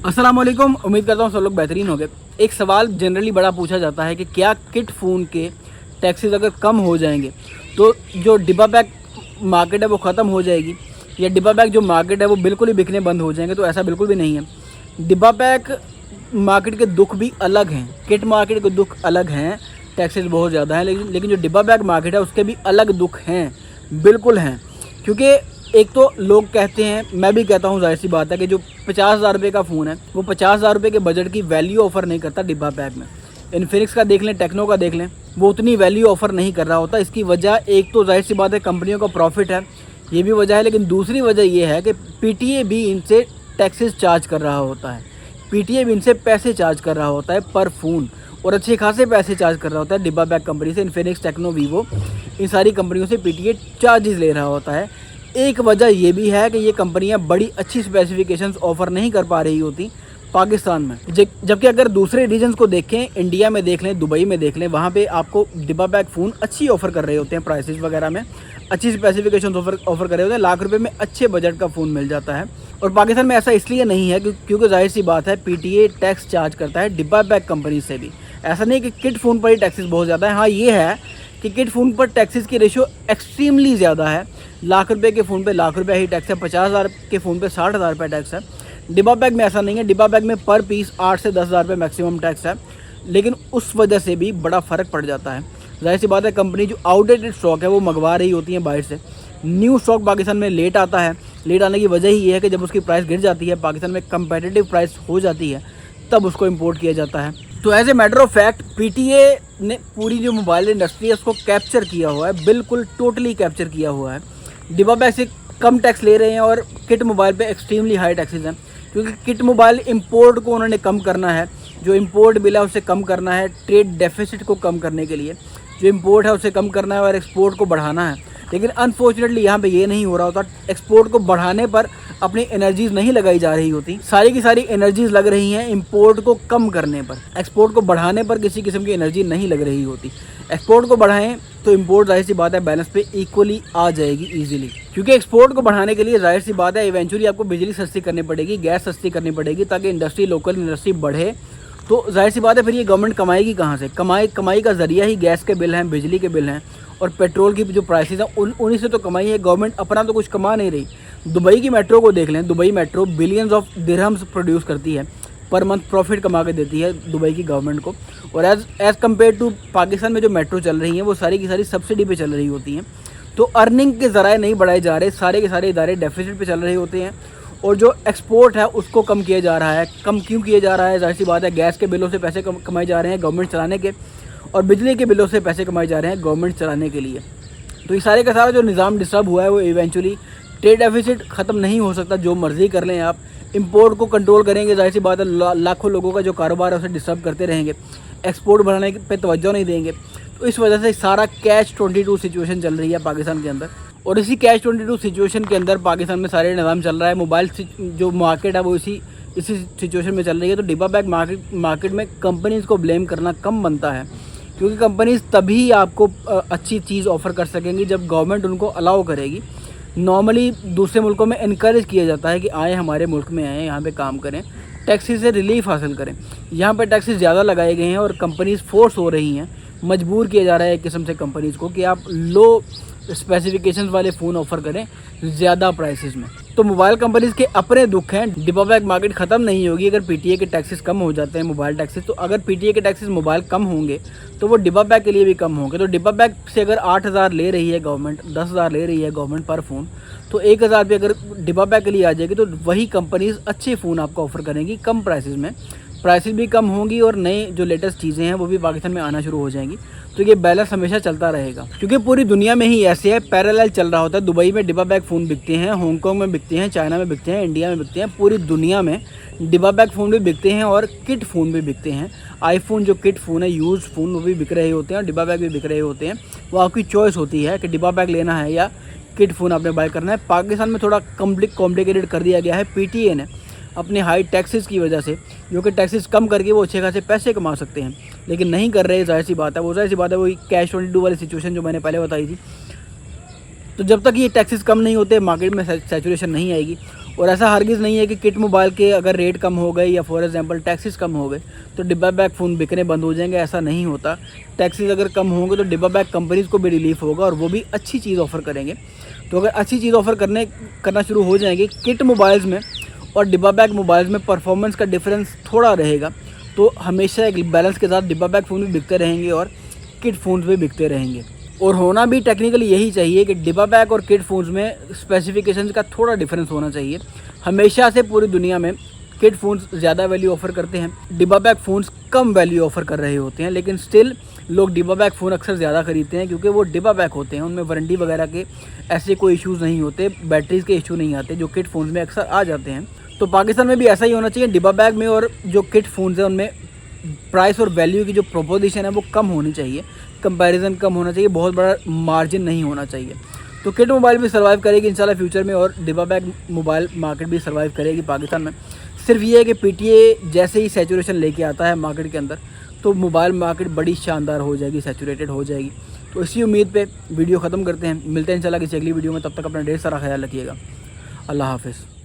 अस्सलाम वालेकुम। उम्मीद करता हूँ सब लोग बेहतरीन हो गए। एक सवाल जनरली बड़ा पूछा जाता है कि क्या किट फ़ोन के टैक्सेस अगर कम हो जाएंगे तो जो डिब्बा पैक मार्केट है वो ख़त्म हो जाएगी, या डिब्बा पैक जो मार्केट है वो बिल्कुल ही बिकने बंद हो जाएंगे। तो ऐसा बिल्कुल भी नहीं है। डिब्बा पैक मार्केट के दुख भी अलग हैं, किट मार्केट के दुख अलग हैं, टैक्सेस बहुत ज़्यादा हैं, लेकिन जो डिब्बा पैक मार्केट है उसके भी अलग दुख हैं, बिल्कुल हैं। क्योंकि एक तो लोग कहते हैं, मैं भी कहता हूँ, जाहिर सी बात है कि जो 50,000 रुपये का फ़ोन है वो 50,000 रुपये के बजट की वैल्यू ऑफ़र नहीं करता डिब्बा पैक में। इन्फिनिक्स का देख लें, टेक्नो का देख लें, वो उतनी वैल्यू ऑफ़र नहीं कर रहा होता। इसकी वजह एक तो जाहिर सी बात है कंपनियों का प्रॉफिट है, ये भी वजह है, लेकिन दूसरी वजह ये है कि पीटीए भी इनसे टैक्सेस चार्ज कर रहा होता है। पीटीए भी इनसे पैसे चार्ज कर रहा होता है पर फ़ोन, और अच्छे खासे पैसे चार्ज कर रहा होता है डिब्बा पैक कंपनी से। इन्फिनिक्स, टेक्नो, वीवो, इन सारी कंपनियों से पीटीए चार्जेस ले रहा होता है। एक वजह ये भी है कि ये कंपनियां बड़ी अच्छी स्पेसिफिकेशंस ऑफ़र नहीं कर पा रही होती पाकिस्तान में, जबकि अगर दूसरे रीजन्स को देखें, इंडिया में देख लें, दुबई में देख लें, वहाँ पे आपको डिब्बा पैक फ़ोन अच्छी ऑफ़र कर रहे होते हैं, प्राइसेस वगैरह में अच्छी स्पेसिफिकेशंस ऑफ़र कर रहे होते हैं, लाख रुपए में अच्छे बजट का फ़ोन मिल जाता है। और पाकिस्तान में ऐसा इसलिए नहीं है क्योंकि जाहिर सी बात है पीटीए टैक्स चार्ज करता है डिब्बा पैक कंपनी से भी। ऐसा नहीं कि किट फ़ोन पर ही टैक्सेस बहुत ज़्यादा है। हाँ, ये है कि किट फ़ोन पर टैक्सेस की रेशियो एक्सट्रीमली ज़्यादा है। लाख रुपए के फ़ोन पे लाख रुपया ही टैक्स है, 50,000 के फ़ोन पे 60,000 रुपये टैक्स है। डिब्बा पैक में ऐसा नहीं है। डिब्बा पैक में पर पीस 8 से 10,000 रुपये मैक्सिमम टैक्स है, लेकिन उस वजह से भी बड़ा फ़र्क पड़ जाता है। जाहिर सी बात है कंपनी जो आउटडेटेड स्टॉक है वो मंगवा रही होती है बाहर से। न्यू स्टॉक पाकिस्तान में लेट आता है। लेट आने की वजह ही ये है कि जब उसकी प्राइस गिर जाती है, पाकिस्तान में कंपेटिटिव प्राइस हो जाती है, तब उसको इम्पोर्ट किया जाता है। तो as a matter of fact PTA ने पूरी जो मोबाइल इंडस्ट्री है उसको कैप्चर किया हुआ है, बिल्कुल टोटली कैप्चर किया हुआ है। डिब्बा पैक से कम टैक्स ले रहे हैं और किट मोबाइल पे एक्सट्रीमली हाई टैक्सेस हैं, क्योंकि किट मोबाइल इंपोर्ट को उन्होंने कम करना है, जो इंपोर्ट बिल है उसे कम करना है, ट्रेड डेफिसिट को कम करने के लिए जो इंपोर्ट है उसे कम करना है और एक्सपोर्ट को बढ़ाना है। लेकिन अनफॉर्चुनेटली यहाँ पे ये नहीं हो रहा होता। एक्सपोर्ट को बढ़ाने पर अपनी एनर्जीज़ नहीं लगाई जा रही होती, सारी की सारी एनर्जीज़ लग रही हैं इंपोर्ट को कम करने पर। एक्सपोर्ट को बढ़ाने पर किसी किस्म की एनर्जी नहीं लग रही होती। एक्सपोर्ट को बढ़ाएं तो इंपोर्ट जाहिर सी बात है बैलेंस पे इक्वली आ जाएगी ईजिली, क्योंकि एक्सपोर्ट को बढ़ाने के लिए जाहिर सी बात है इवेंचुअली आपको बिजली सस्ती करनी पड़ेगी, गैस सस्ती करनी पड़ेगी, ताकि इंडस्ट्री, लोकल इंडस्ट्री बढ़े। तो जाहिर सी बात है फिर ये गवर्नमेंट कमाएगी कहाँ से? कमाई का ज़रिया ही गैस के बिल हैं, बिजली के बिल हैं और पेट्रोल की जो प्राइसेस हैं उन्हीं से तो कमाई है। गवर्नमेंट अपना तो कुछ कमा नहीं रही। दुबई की मेट्रो को देख लें, Dubai metro billions of dirhams produce करती है, पर मंथ प्रॉफिट कमा के देती है दुबई की गवर्नमेंट को। और एज़ कम्पेयर टू पाकिस्तान में जो मेट्रो चल रही हैं वो सारी की सारी सब्सिडी पे चल रही होती हैं। तो अर्निंग के ज़राए नहीं बढ़ाए जा रहे, सारे के सारे इदारे डेफिसिट पे चल रहे होते हैं। और जो एक्सपोर्ट है उसको कम किया जा रहा है। कम क्यों किया जा रहा है? जाहिर सी बात है गैस के बिलों से पैसे कमाए जा रहे हैं गवर्नमेंट चलाने के, और बिजली के बिलों से पैसे कमाए जा रहे हैं गवर्नमेंट चलाने के लिए। तो ये सारे का सारा जो निज़ाम डिस्टर्ब हुआ है वो इवेंचुअली, ट्रेड डेफिसिट ख़त्म नहीं हो सकता जो मर्ज़ी कर लें आप। इंपोर्ट को कंट्रोल करेंगे, जाहिर सी बात है लाखों लोगों का जो कारोबार है उसे डिस्टर्ब करते रहेंगे, एक्सपोर्ट बढ़ाने पे तवज्जो नहीं देंगे। तो इस वजह से सारा कैच 22 सिचुएशन चल रही है पाकिस्तान के अंदर। और इसी कैच 22 सिचुएशन के अंदर पाकिस्तान में सारे निज़ाम चल रहा है। मोबाइल जो मार्केट है वो इसी सिचुएशन में चल रही है। तो डिब्बा पैक मार्केट में कंपनीज़ को ब्लेम करना कम बनता है, क्योंकि कंपनीज़ तभी आपको अच्छी चीज़ ऑफ़र कर सकेंगी जब गवर्नमेंट उनको अलाउ करेगी। नॉर्मली दूसरे मुल्कों में इनकरेज किया जाता है कि आए हमारे मुल्क में आएँ, यहाँ पे काम करें, टैक्सेस से रिलीफ हासिल करें। यहाँ पे टैक्सेस ज़्यादा लगाए गए हैं और कंपनीज़ फोर्स हो रही हैं, मजबूर किया जा रहा है एक किस्म से कंपनीज़ को कि आप लो स्पेसिफिकेशंस वाले फ़ोन ऑफ़र करें ज़्यादा प्राइसेस में। तो मोबाइल कंपनीज़ के अपने दुख हैं। डिब्बा पैक मार्केट ख़त्म नहीं होगी अगर पीटीए के टैक्सेस कम हो जाते हैं, मोबाइल टैक्सेस। तो अगर पीटीए के टैक्सेस मोबाइल कम होंगे तो वो डिब्बा पैक के लिए भी कम होंगे। तो डिब्बा पैक से अगर 8,000 ले रही है गवर्नमेंट, 10,000 ले रही है गवर्नमेंट पर फ़ोन, तो 1,000 रुपये अगर डिब्बा पैक के लिए आ जाएगी तो वही कंपनीज़ अच्छे फ़ोन आपको ऑफ़र करेंगी कम प्राइसेस में। प्राइसेस भी कम होंगी और नए जो लेटेस्ट चीज़ें हैं वो भी पाकिस्तान में आना शुरू हो जाएंगी। तो ये बैलेंस हमेशा चलता रहेगा, क्योंकि पूरी दुनिया में ही ऐसे है, पैरेलल चल रहा होता है। दुबई में डिब्बा पैक फ़ोन बिकते हैं, हांगकॉन्ग में बिकते हैं, चाइना में बिकते हैं, इंडिया में बिकते हैं, पूरी दुनिया में डिब्बा पैक फ़ोन भी बिकते हैं और किट फ़ोन भी बिकते हैं। आईफोन जो किट फ़ोन है, यूज़ फ़ोन, वो भी बिक रहे होते हैं और डिब्बा पैक भी बिक रहे होते हैं। वो आपकी चॉइस होती है कि डिब्बा पैक लेना है या किट फ़ोन आपने बाय करना है। पाकिस्तान में थोड़ा कॉम्प्लिकेटेड कर दिया गया है पीटीए ने अपने हाई टैक्सेस की वजह से, जो कि टैक्सेस कम करके वो अच्छे खासे पैसे कमा सकते हैं, लेकिन नहीं कर रहे। जाहिर सी बात है वही कैश 22 वाली सिचुएशन जो मैंने पहले बताई थी। तो जब तक ये टैक्सेस कम नहीं होते मार्केट में सैचुरेशन नहीं आएगी। और ऐसा हरगिज़ नहीं है कि किट मोबाइल के अगर रेट कम हो गए या फॉर एग्जांपल टैक्सेस कम हो गए तो डिब्बा बैग फ़ोन बिकने बंद हो जाएंगे, ऐसा नहीं होता। टैक्सेस अगर कम होंगे तो डिब्बा बैग कंपनीज़ को भी रिलीफ होगा और वो भी अच्छी चीज़ ऑफ़र करेंगे। तो अगर अच्छी चीज़ ऑफ़र करना शुरू हो जाएंगी किट मोबाइल्स में और डिब्बा बैग मोबाइल्स में परफॉर्मेंस का डिफरेंस थोड़ा रहेगा, तो हमेशा एक बैलेंस के साथ डिब्बा बैग फ़ोन भी बिकते रहेंगे और किट फ़ोन्स भी बिकते रहेंगे। और होना भी टेक्निकली यही चाहिए कि डिब्बा बैग और किट फ़ोन्स में स्पेसिफिकेशंस का थोड़ा डिफरेंस होना चाहिए। हमेशा से पूरी दुनिया में किट फ़ोन्स ज़्यादा वैल्यू ऑफ़र करते हैं, डिब्बा बैग फ़ोन्स कम वैल्यू ऑफ़र कर रहे होते हैं, लेकिन स्टिल लोग डिब्बा बैग फ़ोन अक्सर ज़्यादा खरीदते हैं क्योंकि वो डिब्बा बैग होते हैं, उनमें वारंटी वगैरह के ऐसे कोई इश्यूज़ नहीं होते, बैटरीज़ के इशू नहीं आते जो किट फ़ोन्स में अक्सर आ जाते हैं। तो पाकिस्तान में भी ऐसा ही होना चाहिए, डिब्बा बैग में और जो किट फ़ोन्स हैं उनमें प्राइस और वैल्यू की जो प्रोपोजिशन है वो कम होनी चाहिए, कंपैरिजन कम होना चाहिए, बहुत बड़ा मार्जिन नहीं होना चाहिए। तो किट मोबाइल भी सर्वाइव करेगी इंशाल्लाह फ्यूचर में और डिब्बा बैग मोबाइल मार्केट भी सर्वाइव करेगी पाकिस्तान में। सिर्फ ये है कि पीटीए जैसे ही सैचुरेशन लेके आता है मार्केट के अंदर तो मोबाइल मार्केट बड़ी शानदार हो जाएगी, सैचुरेटेड हो जाएगी। तो इसी उम्मीद पे वीडियो ख़त्म करते हैं, मिलते हैं इंशाल्लाह किसी अगली वीडियो में। तब तक अपना ढेर सारा ख्याल रखिएगा। अल्लाह हाफ़िज़।